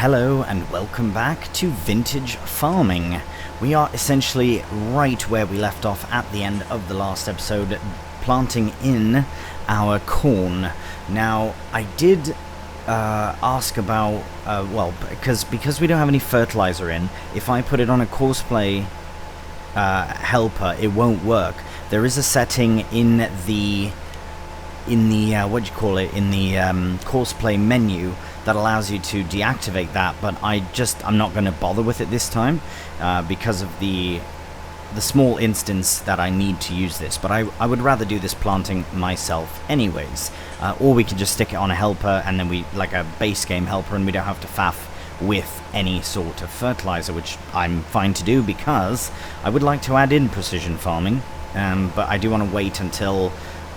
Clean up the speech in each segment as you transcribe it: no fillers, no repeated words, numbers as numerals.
Hello and welcome back to Vintage Farming. We are essentially right where we left off at the end of the last episode, planting in our corn. Now, I did ask about, because we don't have any fertilizer in, if I put it on a courseplay helper, it won't work. There is a setting in the courseplay menu that allows you to deactivate that, but I'm not going to bother with it this time because of the small instance that I need to use this. But I would rather do this planting myself anyways, or we can just stick it on a helper and then like a base game helper, and we don't have to faff with any sort of fertilizer, which I'm fine to do because I would like to add in precision farming, but I do want to wait until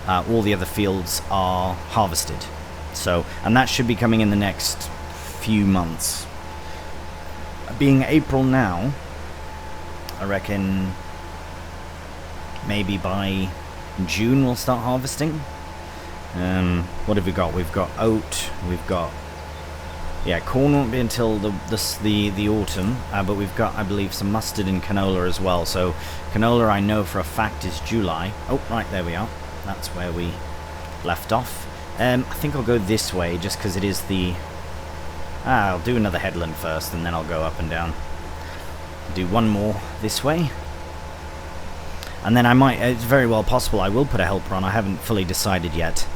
all the other fields are harvested. So, and that should be coming in the next few months. Being April now, I reckon maybe by June we'll start harvesting. What have we got? We've got oat, we've got... Yeah, corn won't be until the autumn, but we've got, I believe, some mustard and canola as well. So, canola I know for a fact is July. Oh, right, there we are. That's where we left off. I think I'll go this way just because it is the... I'll do another headland first and then I'll go up and down. Do one more this way. And then I might... It's very well possible I will put a helper on. I haven't fully decided yet.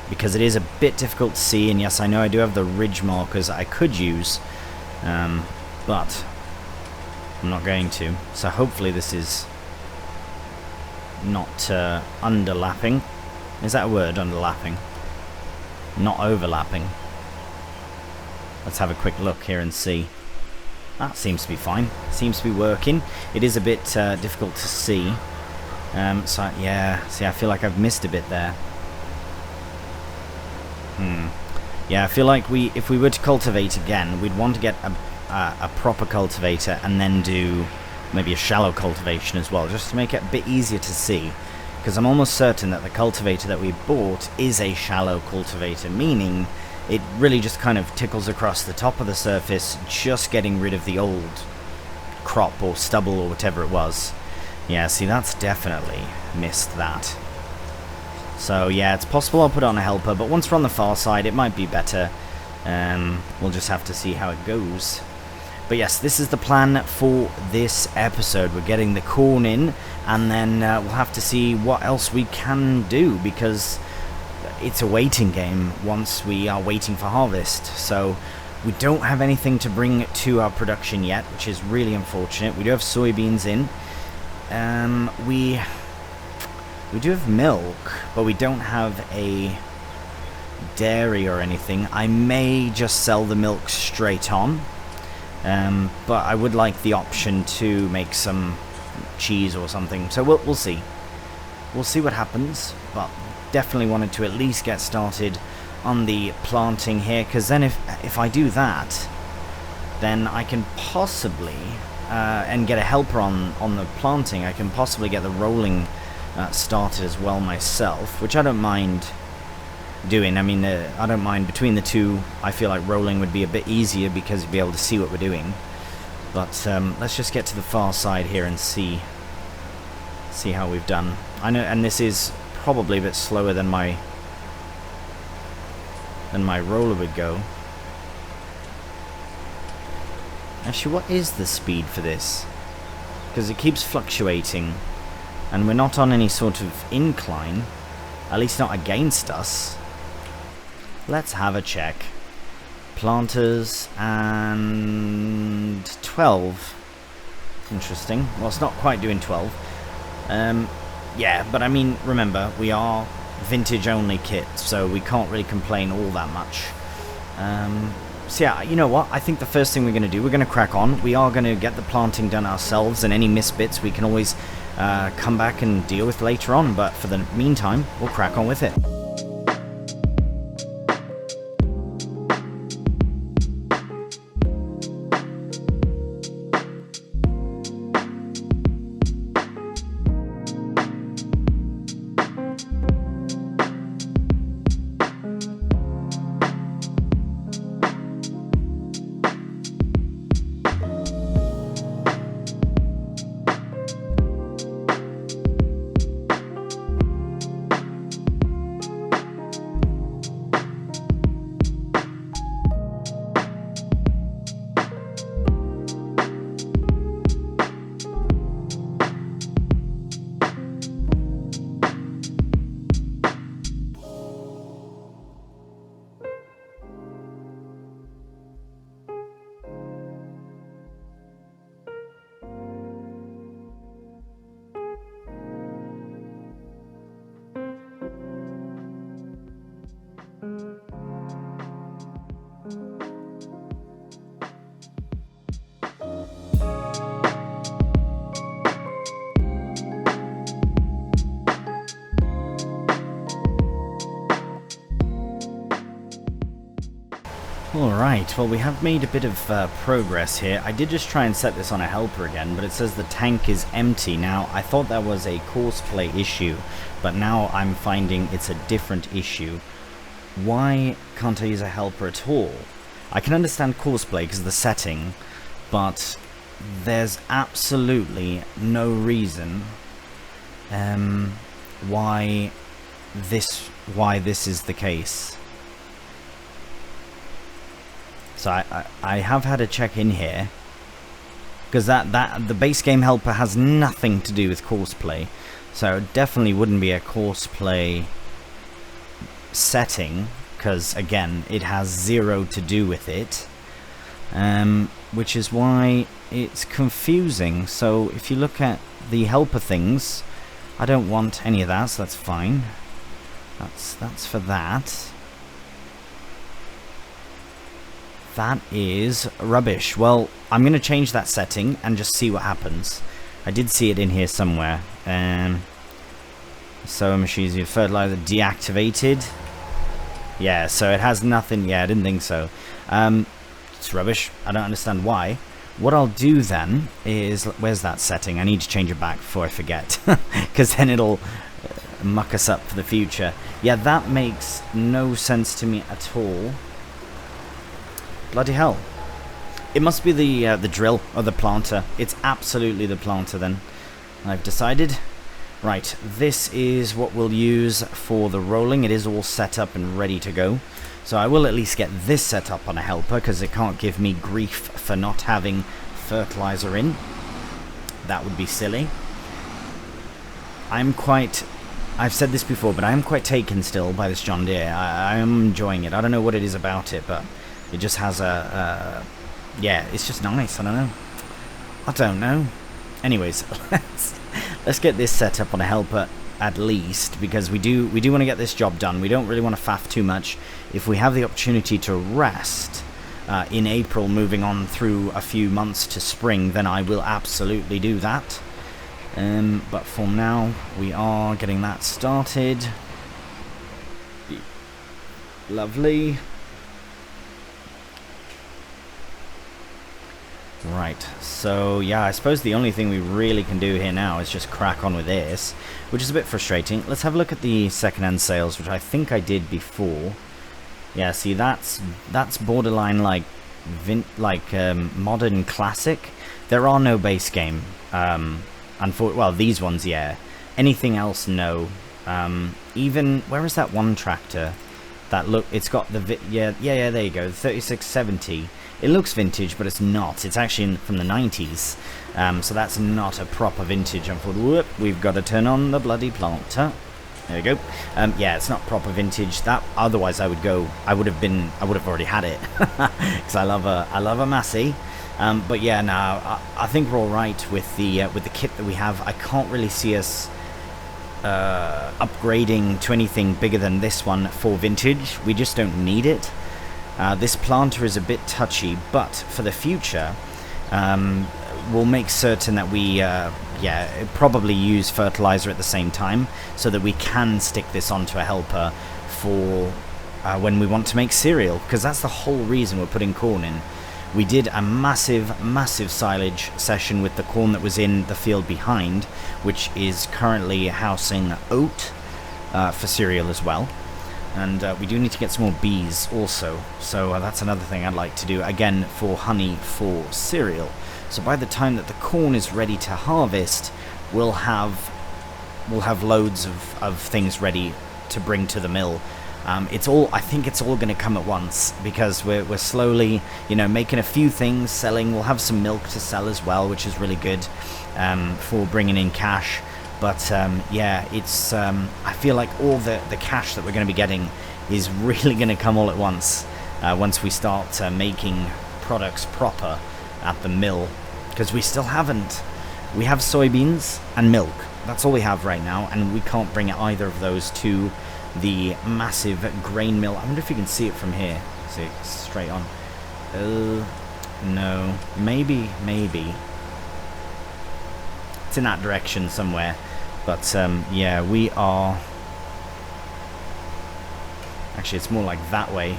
Because it is a bit difficult to see. And yes, I know I do have the ridge markers I could use. But I'm not going to. So hopefully this is not underlapping. Is that a word, underlapping? Not overlapping. Let's have a quick look here and see. That seems to be fine. Seems to be working. It is a bit difficult to see. So yeah, see, I feel like I've missed a bit there. Yeah, I feel like if we were to cultivate again, we'd want to get a proper cultivator and then do maybe a shallow cultivation as well, just to make it a bit easier to see. Because I'm almost certain that the cultivator that we bought is a shallow cultivator, meaning it really just kind of tickles across the top of the surface, just getting rid of the old crop or stubble or whatever it was. Yeah, see, that's definitely missed that. So yeah, it's possible I'll put on a helper, but once we're on the far side, it might be better. We'll just have to see how it goes. But yes, this is the plan for this episode. We're getting the corn in, and then we'll have to see what else we can do, because it's a waiting game once we are waiting for harvest. So we don't have anything to bring to our production yet, which is really unfortunate. We do have soybeans in. We do have milk, but we don't have a dairy or anything. I may just sell the milk straight on. But I would like the option to make some cheese or something, so we'll see. We'll see what happens, but definitely wanted to at least get started on the planting here, because then if I do that, then I can possibly, and get a helper on the planting, I can possibly get the rolling started as well myself, which I don't mind doing. I mean, I don't mind between the two. I feel like rolling would be a bit easier because you'd be able to see what we're doing. But let's just get to the far side here and see how we've done. I know, and this is probably a bit slower than my roller would go. Actually, what is the speed for this? Because it keeps fluctuating, and we're not on any sort of incline, at least not against us. Let's have a check. Planters and 12. Interesting. Well, it's not quite doing 12. Yeah, but I mean, remember, we are vintage only kit, so we can't really complain all that much. So yeah, you know what? I think the first thing we're going to do, we're going to crack on. We are going to get the planting done ourselves, and any missed bits we can always come back and deal with later on. But for the meantime, we'll crack on with it. Alright, well we have made a bit of progress here. I did just try and set this on a helper again, but it says the tank is empty. Now, I thought that was a courseplay issue, but now I'm finding it's a different issue. Why can't I use a helper at all? I can understand courseplay because of the setting, but there's absolutely no reason why this is the case. So I have had a check in here, because the base game helper has nothing to do with courseplay, so it definitely wouldn't be a courseplay setting, because again it has zero to do with it, which is why it's confusing. So if you look at the helper things, I don't want any of that, so that's fine. That's for that. That is rubbish. Well, I'm going to change that setting and just see what happens. I did see it in here somewhere. Sowing machines, fertilizer deactivated. Yeah, so it has nothing. Yeah, I didn't think so. It's rubbish. I don't understand why. What I'll do then is, where's that setting? I need to change it back before I forget, because then it'll muck us up for the future. Yeah, that makes no sense to me at all. Bloody hell. It must be the drill or the planter. It's absolutely the planter then. I've decided. Right, this is what we'll use for the rolling. It is all set up and ready to go. So I will at least get this set up on a helper, because it can't give me grief for not having fertilizer in. That would be silly. I've said this before, but I am quite taken still by this John Deere. I am enjoying it. I don't know what it is about it, but it just has yeah, it's just nice. I don't know. Anyways, let's get this set up on a helper at least, because we do want to get this job done. We don't really want to faff too much. If we have the opportunity to rest in April, moving on through a few months to spring, then I will absolutely do that. But for now, we are getting that started. Lovely. Right, so yeah, I suppose the only thing we really can do here now is just crack on with this, which is a bit frustrating. Let's have a look at the second-hand sales, which I think I did before. Yeah, see, that's borderline like modern classic. There are no base game. Well, these ones, yeah. Anything else, no. Even where is that one tractor? It's got the yeah. There you go, the 3670. It looks vintage, but it's not. It's actually from the 90s, so that's not a proper vintage. Whoop, we've got to turn on the bloody planter. There we go. Yeah, it's not proper vintage. That otherwise I would have already had it, because I love a Massey. But yeah, no, I think we're all right with the kit that we have. I can't really see us upgrading to anything bigger than this one for vintage. We just don't need it. This planter is a bit touchy, but for the future, we'll make certain that we probably use fertilizer at the same time, so that we can stick this onto a helper for when we want to make cereal, because that's the whole reason we're putting corn in. We did a massive silage session with the corn that was in the field behind, which is currently housing oat for cereal as well. And we do need to get some more bees also, so that's another thing I'd like to do, again, for honey for cereal. So by the time that the corn is ready to harvest, we'll have loads of things ready to bring to the mill. I think it's all going to come at once, because we're slowly, making a few things, selling. We'll have some milk to sell as well, which is really good for bringing in cash. But yeah, it's I feel like all the cash that we're going to be getting is really going to come all at once we start making products proper at the mill, because we still haven't. We have soybeans and milk. That's all we have right now, and we can't bring either of those to the massive grain mill. I wonder if you can see it from here. See it straight on. No, maybe it's in that direction somewhere. But yeah, we are actually, it's more like that way.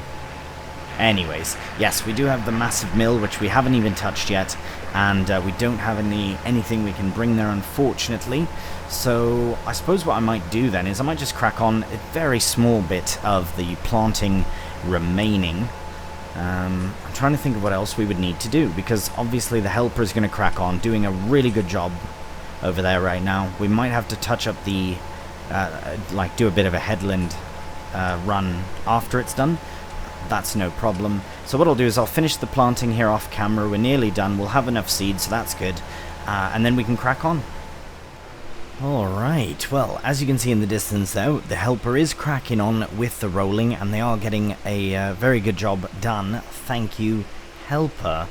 Anyways, yes, we do have the massive mill, which we haven't even touched yet, and we don't have anything we can bring there, unfortunately. So I suppose what I might do then is I might just crack on a very small bit of the planting remaining. I'm trying to think of what else we would need to do, because obviously the helper is going to crack on, doing a really good job over there right now. We might have to touch up the, like do a bit of a headland run after it's done. That's no problem. So what I'll do is I'll finish the planting here off camera. We're nearly done. We'll have enough seeds, so that's good. And then we can crack on. Alright, well, as you can see in the distance though, the helper is cracking on with the rolling, and they are getting a very good job done. Thank you, helper.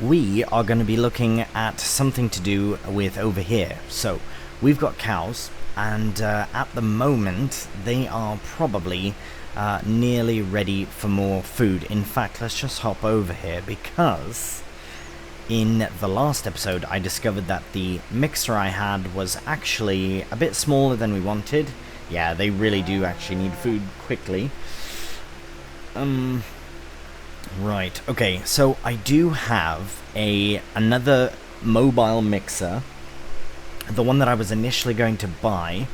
We are going to be looking at something to do with over here. So, we've got cows, and at the moment, they are probably nearly ready for more food. In fact, let's just hop over here, because in the last episode I discovered that the mixer I had was actually a bit smaller than we wanted. Yeah, they really do actually need food quickly. Right, okay, so I do have another mobile mixer, the one that I was initially going to buy.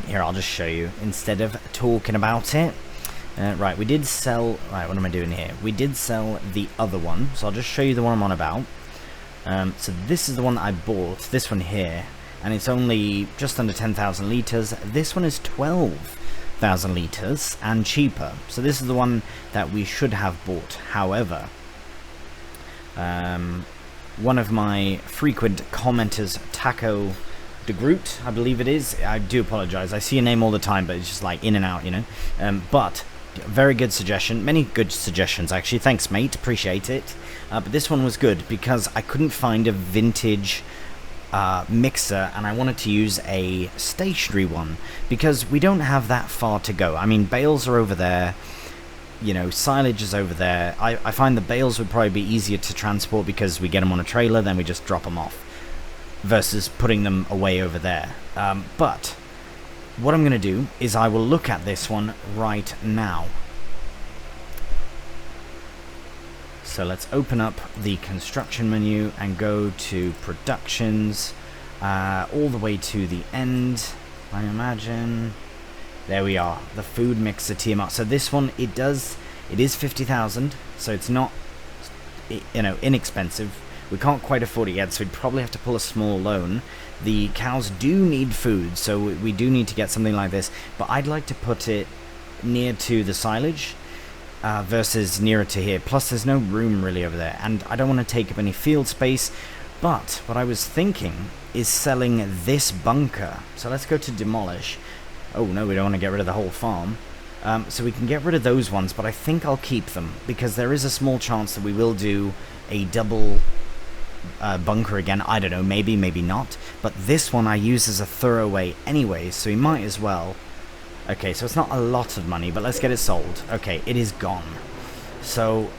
Here, I'll just show you instead of talking about it. Right, we did sell... Right, what am I doing here? We did sell the other one, so I'll just show you the one I'm on about. So this is the one that I bought, this one here, and it's only just under 10,000 litres. This one is 12,000 litres and cheaper. So this is the one that we should have bought. However, one of my frequent commenters, Taco de Groot, I believe it is. I do apologise. I see your name all the time, but it's just like in and out, you know. But very good suggestion. Many good suggestions, actually. Thanks, mate. Appreciate it. But this one was good because I couldn't find a vintage mixer, and I wanted to use a stationary one because we don't have that far to go. I mean, bales are over there. You know, silage is over there. I find the bales would probably be easier to transport because we get them on a trailer, then we just drop them off, versus putting them away over there. But what I'm going to do is I will look at this one right now. So let's open up the construction menu and go to productions, all the way to the end, I imagine. There we are, the food mixer TMR. So this one, it is 50,000, so it's not, you know, inexpensive. We can't quite afford it yet, so we'd probably have to pull a small loan. The cows do need food, so we do need to get something like this, but I'd like to put it near to the silage versus nearer to here. Plus there's no room really over there, and I don't want to take up any field space. But what I was thinking is selling this bunker. So let's go to demolish. Oh no, we don't want to get rid of the whole farm. So we can get rid of those ones, but I think I'll keep them because there is a small chance that we will do a double bunker again. I don't know, maybe, maybe not. But this one I use as a throwaway anyway, so we might as well. Okay, so it's not a lot of money, but let's get it sold. Okay, it is gone. So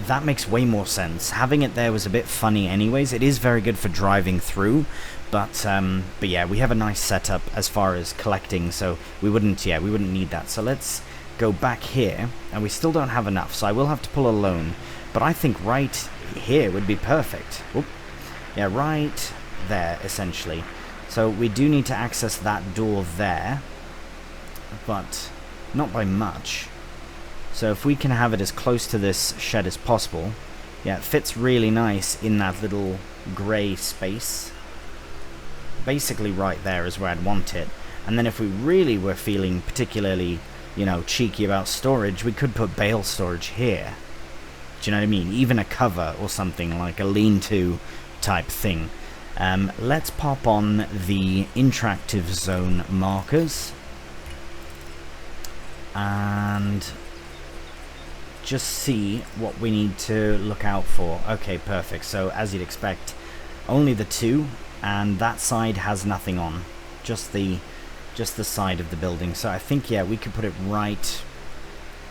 that makes way more sense. Having it there was a bit funny anyways. It is very good for driving through, but yeah, we have a nice setup as far as collecting, so we wouldn't need that. So let's go back here, and we still don't have enough, so I will have to pull a loan. But I think right here would be perfect. Whoop. Yeah, right there, essentially. So we do need to access that door there, but not by much. So if we can have it as close to this shed as possible. Yeah, it fits really nice in that little grey space. Basically right there is where I'd want it. And then if we really were feeling particularly, you know, cheeky about storage, we could put bale storage here. Do you know what I mean? Even a cover or something, like a lean-to type thing. Let's pop on the interactive zone markers and just see what we need to look out for. Okay, perfect. So as you'd expect, only the two, and that side has nothing on, just the side of the building. So I think, yeah, we could put it right,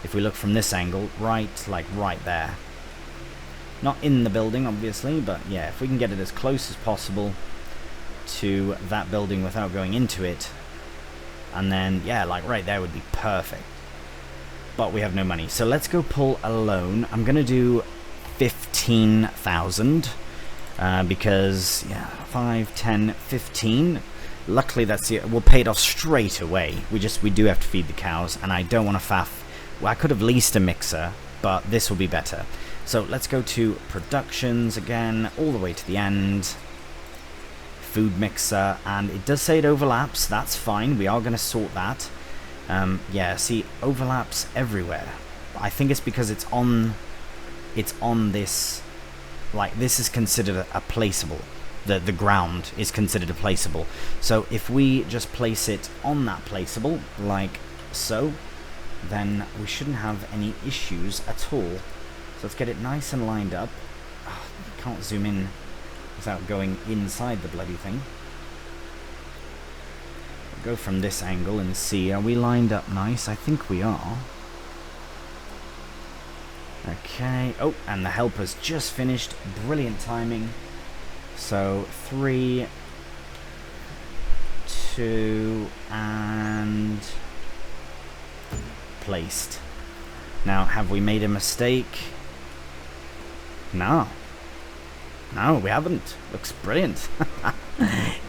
if we look from this angle, right, like right there. Not in the building, obviously, but yeah, if we can get it as close as possible to that building without going into it, and then, yeah, like right there would be perfect. but we have no money. So let's go pull a loan. I'm going to do 15,000 because, yeah, 5, 10, 15. Luckily, that's it. We'll pay it off straight away. We do have to feed the cows, and I don't want to faff. Well, I could have leased a mixer, but this will be better. So let's go to productions again, all the way to the end. Food mixer, and it does say it overlaps. That's fine. We are going to sort that. Yeah, see, overlaps everywhere. I think it's because it's on this, like, this is considered a placeable. The ground is considered a placeable. So if we just place it on that placeable, like so, then we shouldn't have any issues at all. So let's get it nice and lined up. Oh, can't zoom in without going inside the bloody thing. Go from this angle and see, are we lined up nice? I think we are. Okay, oh, and the helper's just finished. Brilliant timing. So 3, 2, and placed. Now, have we made a mistake? No. No, we haven't. Looks brilliant.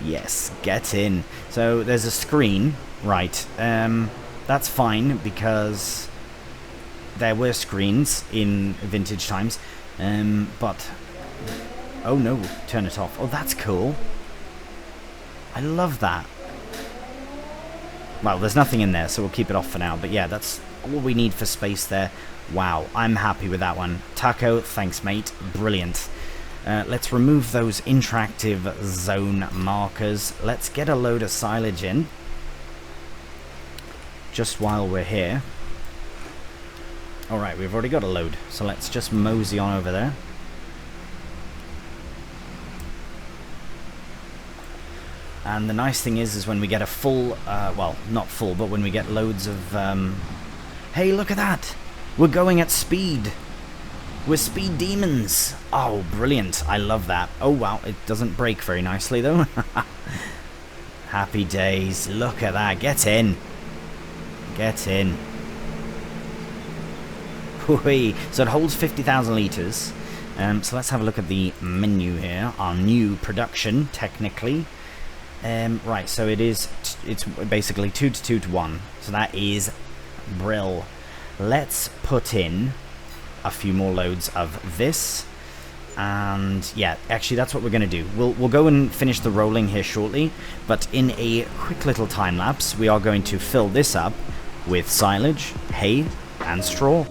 Yes, get in. So there's a screen, right? That's fine because there were screens in vintage times, but oh no, turn it off. Oh, that's cool. I love that. Well, there's nothing in there, so we'll keep it off for now. But yeah, that's all we need for space there. Wow, I'm happy with that one. Taco, thanks, mate. Brilliant. Let's remove those interactive zone markers. Let's get a load of silage in. Just while we're here. Alright, we've already got a load. So let's just mosey on over there. And the nice thing is when we get a full, well, not full, but when we get loads of, hey, look at that! We're going at speed! We're speed demons! Oh, brilliant. I love that. Oh, wow, it doesn't break very nicely, though. Happy days. Look at that. Get in. Get in. Whee. So it holds 50,000 litres. So let's have a look at the menu here. Our new production, technically. Right, so it's basically 2 to 2 to 1. So that is brill. Let's put in a few more loads of this. And yeah, actually that's what we're going to do. We'll go and finish the rolling here shortly, but in a quick little time lapse, we are going to fill this up with silage, hay, and straw.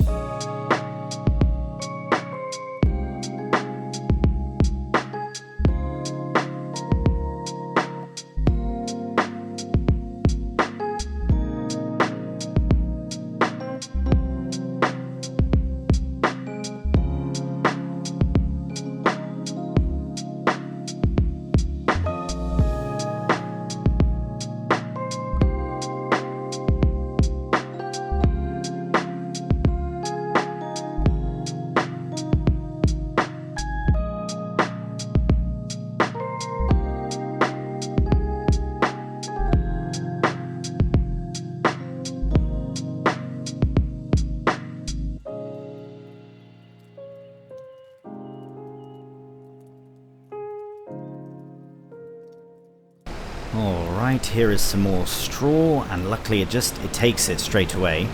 Alright, here is some more straw, and luckily it takes it straight away,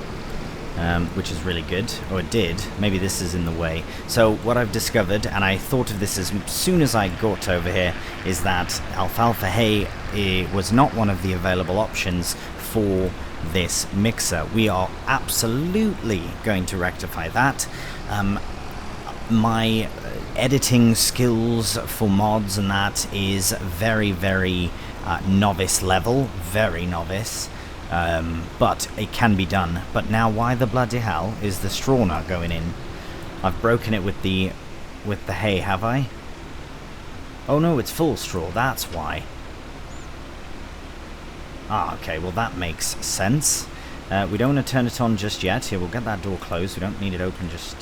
which is really good. Or it did. Maybe this is in the way. So what I've discovered, and I thought of this as soon as I got over here, is that alfalfa hay was not one of the available options for this mixer. We are absolutely going to rectify that. My editing skills for mods and that is very, very novice level, very novice, but it can be done. But now why the bloody hell is the straw not going in? I've broken it with the hay, have I? Oh no, it's full straw, that's why. Ah, okay, well that makes sense. We don't want to turn it on just yet. Here, we'll get that door closed. We don't need it open just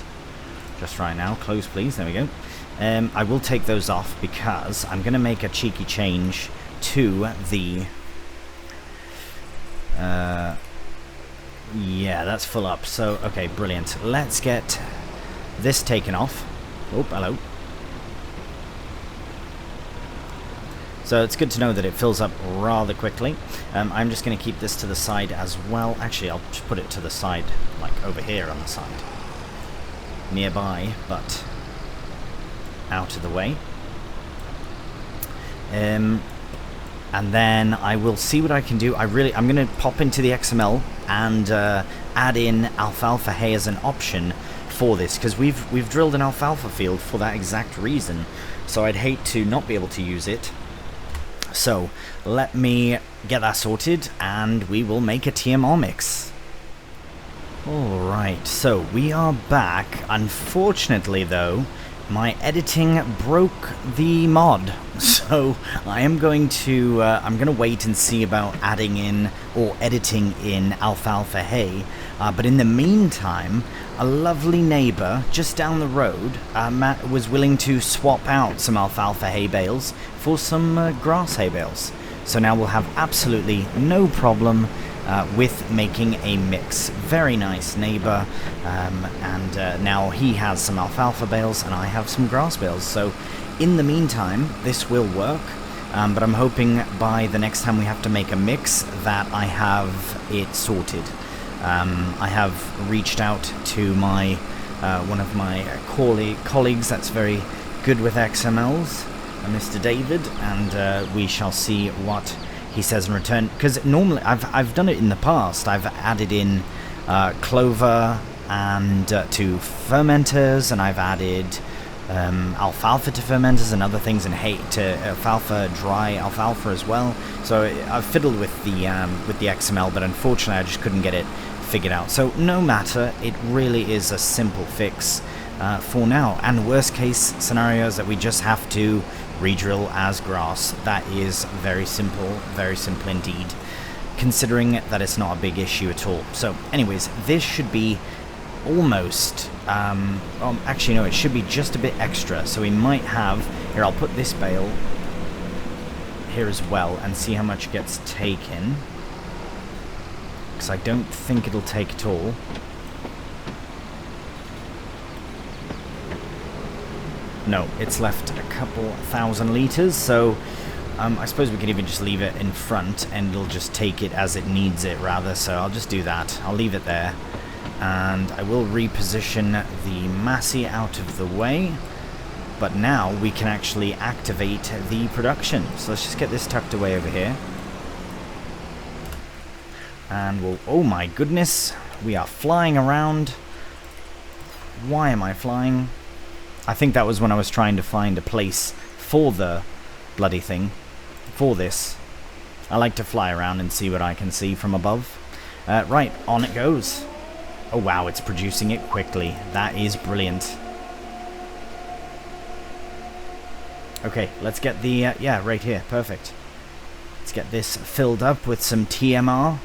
right now. Close, please. There we go. I will take those off because I'm going to make a cheeky change to the Yeah, that's full up. So, okay, brilliant. Let's get this taken off. Oh, hello. So it's good to know that it fills up rather quickly. I'm just going to keep this to the side as well. Actually, I'll just put it to the side, like over here on the side. Nearby, but out of the way. And then I will see what I can do. I'm going to pop into the XML and add in alfalfa hay as an option for this, because we've drilled an alfalfa field for that exact reason. So I'd hate to not be able to use it. So let me get that sorted, and we will make a TMR mix. Alright, so we are back. Unfortunately though, my editing broke the mod, so I am going to wait and see about adding in or editing in alfalfa hay. But in the meantime, a lovely neighbour just down the road Matt was willing to swap out some alfalfa hay bales for some grass hay bales. So now we'll have absolutely no problem with making a mix. Very nice neighbour, and now he has some alfalfa bales and I have some grass bales. So in the meantime, this will work, but I'm hoping by the next time we have to make a mix that I have it sorted. I have reached out to my one of my colleagues that's very good with XMLs, Mr. David, and we shall see what he says in return, because normally I've done it in the past. I've added in clover and to fermenters, and I've added alfalfa to fermenters and other things, and hay to alfalfa, dry alfalfa as well. So I've fiddled with the XML, but unfortunately I just couldn't get it figured out. So no matter, it really is a simple fix for now. And worst case scenarios that we just have to redrill as grass. That is very simple indeed, considering that it's not a big issue at all. So anyways, this should be almost actually no, it should be just a bit extra. So we might have here, I'll put this bale here as well and see how much gets taken, because I don't think it'll take at all. No, it's left a couple thousand litres, so I suppose we could even just leave it in front and it'll just take it as it needs it rather, so I'll just do that. I'll leave it there, and I will reposition the Massey out of the way, but now we can actually activate the production. So let's just get this tucked away over here. And we'll, oh my goodness, we are flying around. Why am I flying? I think that was when I was trying to find a place for the bloody thing, for this. I like to fly around and see what I can see from above. Right, on it goes. Oh wow, it's producing it quickly. That is brilliant. Okay, let's get the, yeah, right here, perfect. Let's get this filled up with some TMR.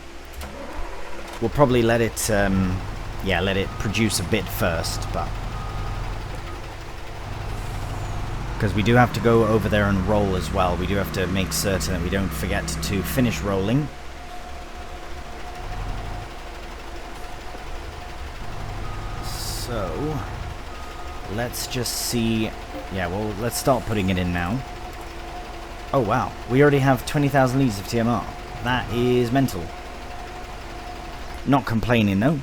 We'll probably let it, yeah, let it produce a bit first, but because we do have to go over there and roll as well. We do have to make certain that we don't forget to finish rolling. So let's just see. Yeah, well, let's start putting it in now. Oh wow, we already have 20,000 litres of TMR. That is mental. Not complaining though.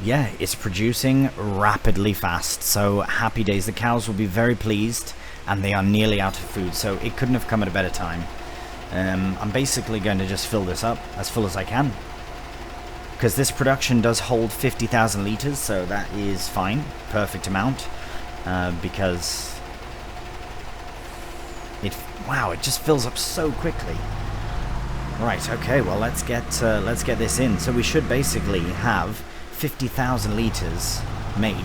Yeah, it's producing rapidly fast, so happy days. The cows will be very pleased, and they are nearly out of food, so it couldn't have come at a better time. I'm basically going to just fill this up as full as I can, because this production does hold 50,000 litres, so that is fine, perfect amount, because wow, it just fills up so quickly. Right, okay, well let's get this in. So we should basically have 50,000 litres made,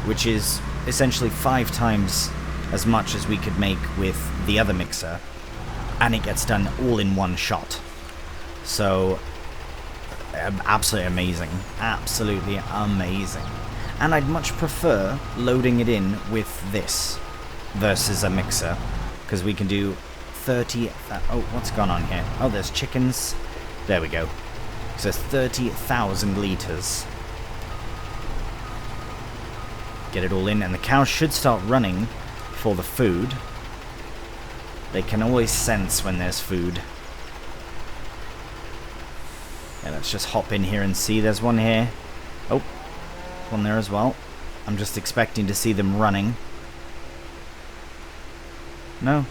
which is essentially 5 times as much as we could make with the other mixer, and it gets done all in one shot. So absolutely amazing, absolutely amazing. And I'd much prefer loading it in with this versus a mixer, because we can do 30. Oh, what's gone on here? Oh, there's chickens. There we go. So 30,000 litres. Get it all in, and the cows should start running for the food. They can always sense when there's food. Yeah, let's just hop in here and see. There's one here. Oh, one there as well. I'm just expecting to see them running. No.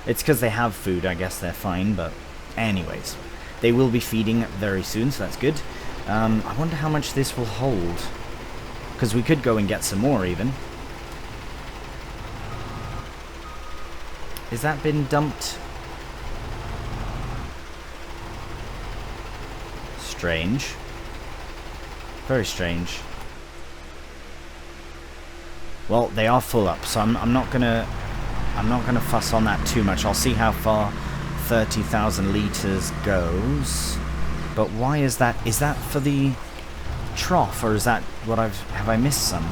It's because they have food, I guess they're fine, but anyways. They will be feeding very soon, so that's good. I wonder how much this will hold. Because we could go and get some more, even. Has that been dumped? Strange. Very strange. Well, they are full up, so I'm not gonna fuss on that too much. I'll see how far 30,000 litres goes. But why is that? Is that for the trough, or is that what have I missed some?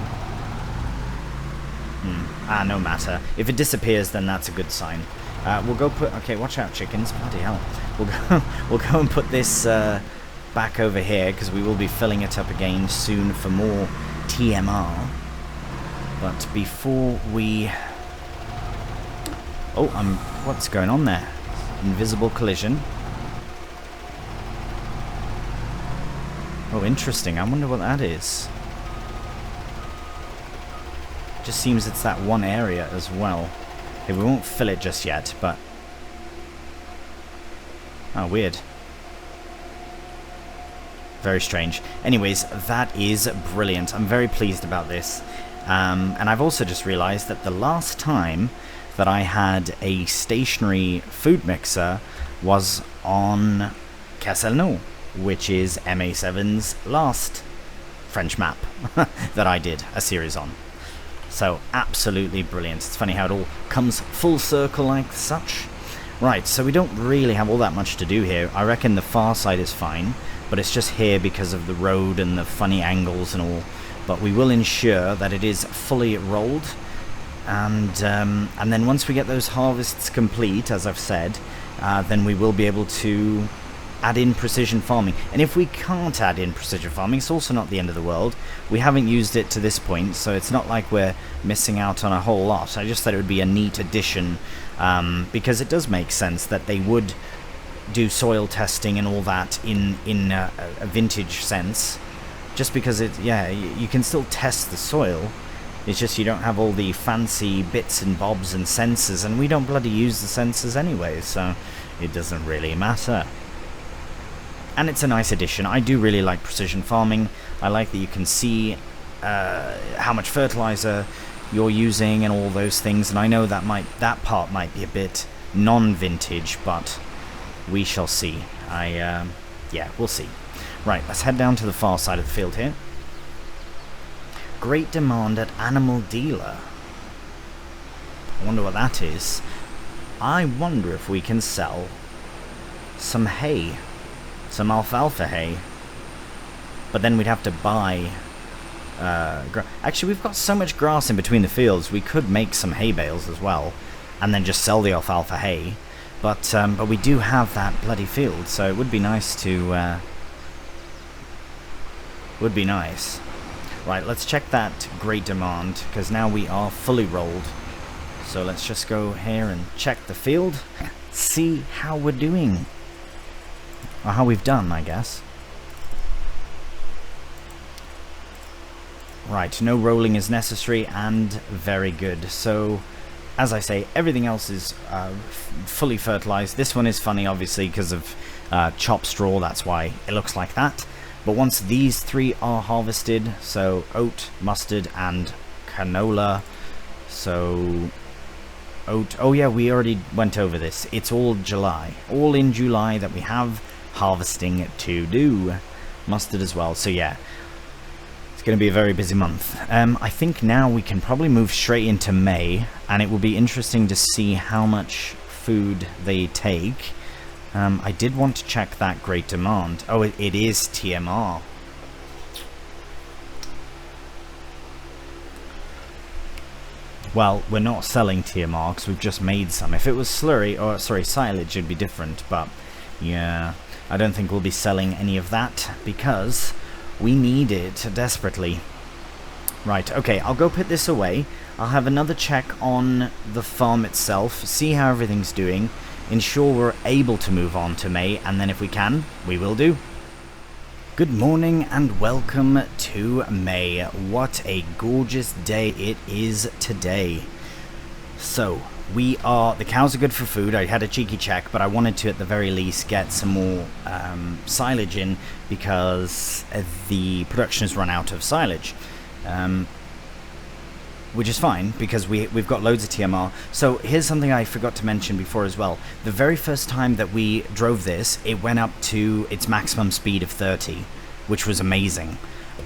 No matter. If it disappears, then that's a good sign. We'll go put. Okay, watch out, chickens! Bloody hell! We'll go and put this back over here because we will be filling it up again soon for more TMR. But before we, what's going on there? Invisible collision. Oh, interesting. I wonder what that is. Just seems it's that one area as well. Okay, we won't fill it just yet, but... Oh, weird. Very strange. Anyways, that is brilliant. I'm very pleased about this. And I've also just realized that the last time that I had a stationary food mixer was on Castelnau, which is MA7's last French map that I did a series on. So absolutely brilliant. It's funny how it all comes full circle like such. Right, so we don't really have all that much to do here. I reckon the far side is fine, but it's just here because of the road and the funny angles and all. But we will ensure that it is fully rolled, and then once we get those harvests complete, as I've said, then we will be able to add in precision farming. And if we can't add in precision farming, it's also not the end of the world. We haven't used it to this point, so it's not like we're missing out on a whole lot. I just thought it would be a neat addition, because it does make sense that they would do soil testing and all that in a vintage sense. Just because you can still test the soil. It's just you don't have all the fancy bits and bobs and sensors, and we don't bloody use the sensors anyway, so it doesn't really matter. And it's a nice addition. I do really like precision farming. I like that you can see how much fertilizer you're using and all those things, and I know that part might be a bit non-vintage, but we shall see. We'll see. Right, let's head down to the far side of the field here. Great demand at Animal Dealer. I wonder what that is. I wonder if we can sell some hay. Some alfalfa hay. But then we'd have to buy... Actually, we've got so much grass in between the fields, we could make some hay bales as well. And then just sell the alfalfa hay. But we do have that bloody field, so it would be nice to... would be nice. Right, let's check that great demand, because now we are fully rolled. So let's just go here and check the field, see how we're doing. Or how we've done, I guess. Right, no rolling is necessary, and very good. So, as I say, everything else is fully fertilized. This one is funny, obviously, because of chopped straw, that's why it looks like that. But once these three are harvested, so oat, mustard, and canola, so oat, oh yeah, we already went over this. It's all July, all in July that we have harvesting to do. Mustard as well, so yeah, it's going to be a very busy month. I think now we can probably move straight into May, and it will be interesting to see how much food they take. I did want to check that great demand. Oh, it is TMR. Well, we're not selling TMR because we've just made some. If it was slurry, or sorry, silage, it'd be different. But Yeah, I don't think we'll be selling any of that because we need it desperately. Right, okay, I'll go put this away. I'll have another check on the farm itself, see how everything's doing, ensure we're able to move on to May, and then if we can, we will do. Good morning and welcome to May. What a gorgeous day it is today. So, the cows are good for food. I had a cheeky check, but I wanted to at the very least get some more silage in because the production has run out of silage. Which is fine because we've got loads of TMR. So here's something I forgot to mention before as well. The very first time that we drove this, it went up to its maximum speed of 30, which was amazing.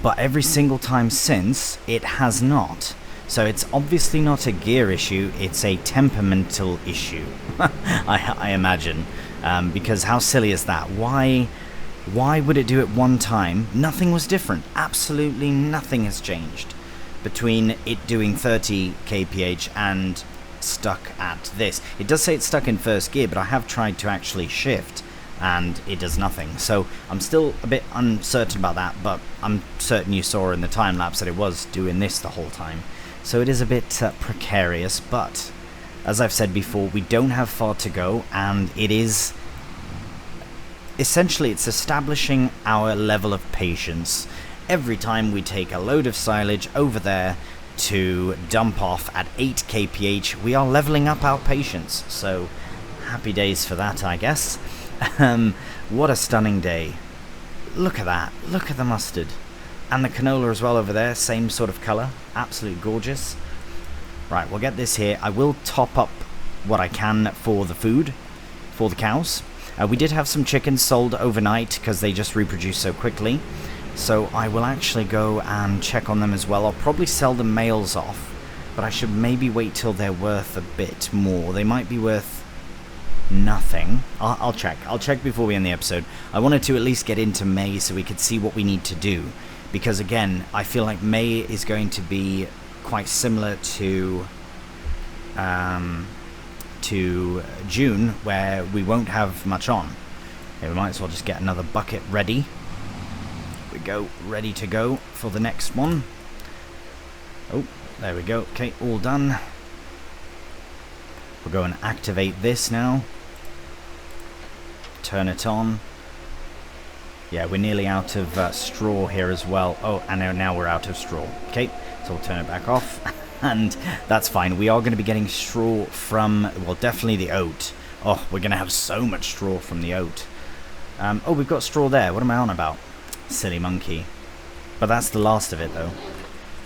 But every single time since, it has not. So it's obviously not a gear issue, it's a temperamental issue, I imagine. Because how silly is that? Why would it do it one time? Nothing was different. Absolutely nothing has changed between it doing 30 kph and stuck at this. It does say it's stuck in first gear, but I have tried to actually shift and it does nothing. So I'm still a bit uncertain about that, but I'm certain you saw in the time lapse that it was doing this the whole time. So it is a bit precarious, but as I've said before, we don't have far to go, and it is essentially, it's establishing our level of patience. Every time we take a load of silage over there to dump off at 8 kph, we are leveling up our patience. So, happy days for that, I guess. What a stunning day. Look at that. Look at the mustard. And the canola as well over there, same sort of colour. Absolutely gorgeous. Right, we'll get this here. I will top up what I can for the food, for the cows. We did have some chickens sold overnight because they just reproduce so quickly. So I will actually go and check on them as well. I'll probably sell the males off, but I should maybe wait till they're worth a bit more. They might be worth nothing. I'll check. I'll check before we end the episode. I wanted to at least get into May so we could see what we need to do. Because again, I feel like May is going to be quite similar to June, where we won't have much on. Okay, we might as well just get another bucket ready. Here we go, ready to go for the next one. Oh, there we go. Okay, all done. We'll go and activate this now. Turn it on. Yeah, we're nearly out of straw here as well. Oh, and now we're out of straw. Okay, so we'll turn it back off. And that's fine. We are going to be getting straw from, well, definitely the oat. Oh, we're going to have so much straw from the oat. Oh, we've got straw there. What am I on about? Silly monkey. But that's the last of it, though.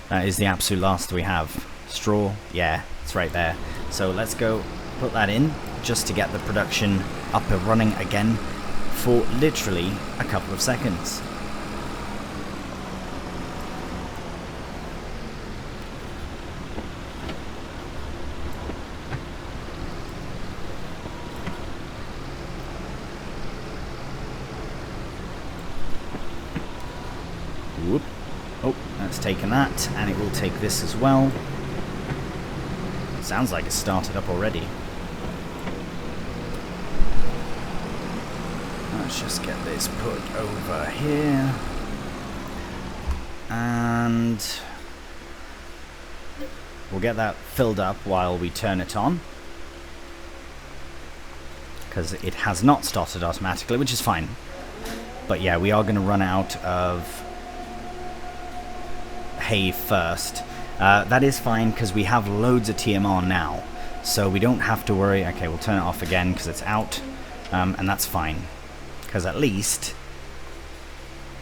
That is the absolute last we have. Straw, yeah, it's right there. So let's go put that in just to get the production up and running again for literally a couple of seconds. Whoop. Oh, that's taken that, and it will take this as well. Sounds like it's started up already. Let's just get this put over here. And we'll get that filled up while we turn it on. Because it has not started automatically, which is fine. But yeah, we are going to run out of hay first. That is fine because we have loads of TMR now. So we don't have to worry. Okay, we'll turn it off again because it's out. And that's fine. Because at least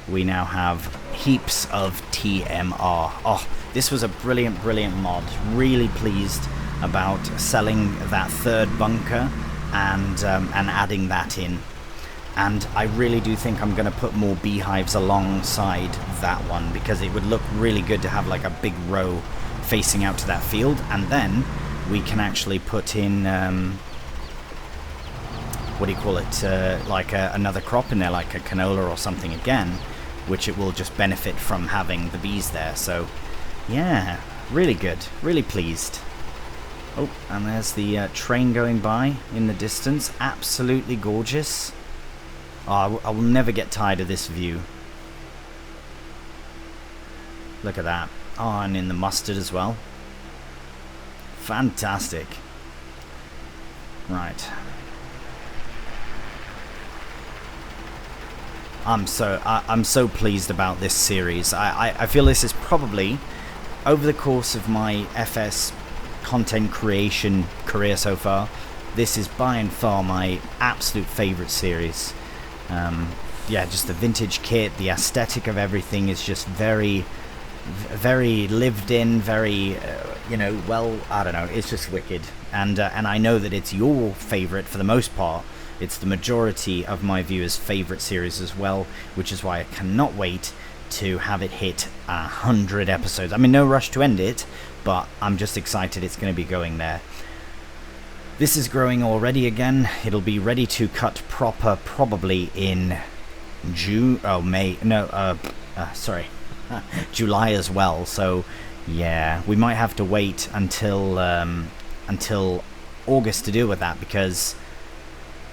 we now have heaps of TMR. Oh, this was a brilliant, brilliant mod. Really pleased about selling that third bunker and adding that in. And I really do think I'm going to put more beehives alongside that one because it would look really good to have like a big row facing out to that field, and then we can actually put in what do you call it, like another crop in there, like a canola or something again, which it will just benefit from having the bees there. So yeah, really good, really pleased. Oh, and there's the train going by in the distance. Absolutely gorgeous. Oh, I will never get tired of this view. Look at that. Oh, and in the mustard as well. Fantastic. Right. I'm so pleased about this series. I feel this is probably, over the course of my FS content creation career so far, this is by and far my absolute favourite series. Yeah, just the vintage kit, the aesthetic of everything is just very lived in, very, you know, well, I don't know, it's just wicked. And I know that it's your favourite for the most part. It's the majority of my viewers' favourite series as well, which is why I cannot wait to have it hit 100 episodes. I mean, no rush to end it, but I'm just excited it's going to be going there. This is growing already again. It'll be ready to cut proper probably in June, July as well. So yeah, we might have to wait until August to deal with that, because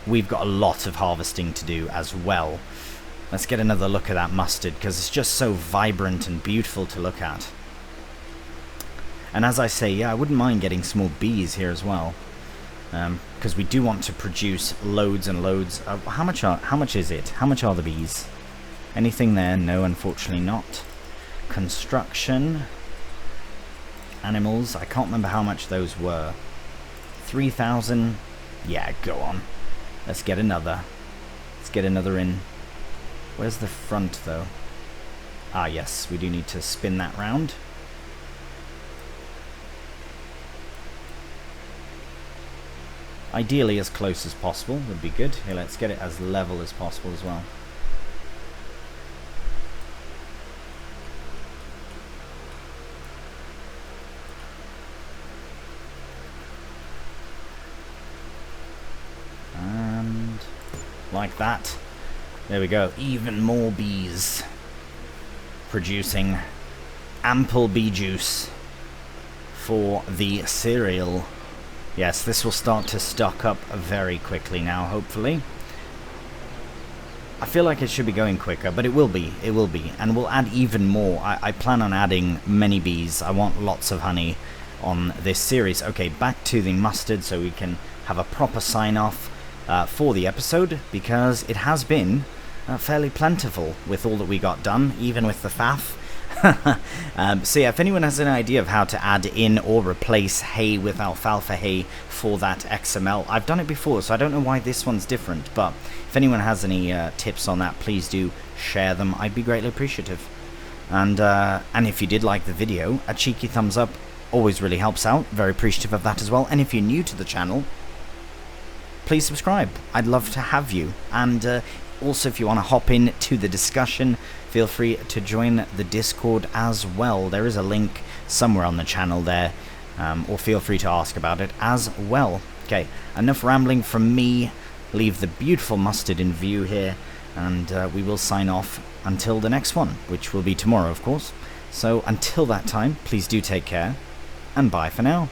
we've got a lot of harvesting to do as well. Let's get another look at that mustard, because it's just so vibrant and beautiful to look at. And as I say, yeah, I wouldn't mind getting small bees here as well, because we do want to produce loads and loads. How much is it? How much are the bees? Anything there? No, unfortunately not. Construction, animals. I can't remember how much those were. 3,000. Yeah, go on. Let's get another. Let's get another in. Where's the front, though? Ah, yes, we do need to spin that round. Ideally, as close as possible would be good. Here, let's get it as level as possible as well. Like that. There we go. Even more bees. Producing ample bee juice for the cereal. Yes, this will start to stock up very quickly now, hopefully. I feel like it should be going quicker, but it will be. It will be. And we'll add even more. I plan on adding many bees. I want lots of honey on this series. Okay, back to the mustard so we can have a proper sign-off for the episode, because it has been fairly plentiful with all that we got done, even with the faff. So yeah, if anyone has an idea of how to add in or replace hay with alfalfa hay for that XML, I've done it before, so I don't know why this one's different, but if anyone has any tips on that, please do share them. I'd be greatly appreciative. And if you did like the video, a cheeky thumbs up always really helps out. Very appreciative of that as well. And if you're new to the channel, please subscribe. I'd love to have you. And also, if you want to hop in to the discussion, feel free to join the Discord as well. There is a link somewhere on the channel there, or feel free to ask about it as well. Okay, enough rambling from me. Leave the beautiful mustard in view here, and we will sign off until the next one, which will be tomorrow, of course. So until that time, please do take care, and bye for now.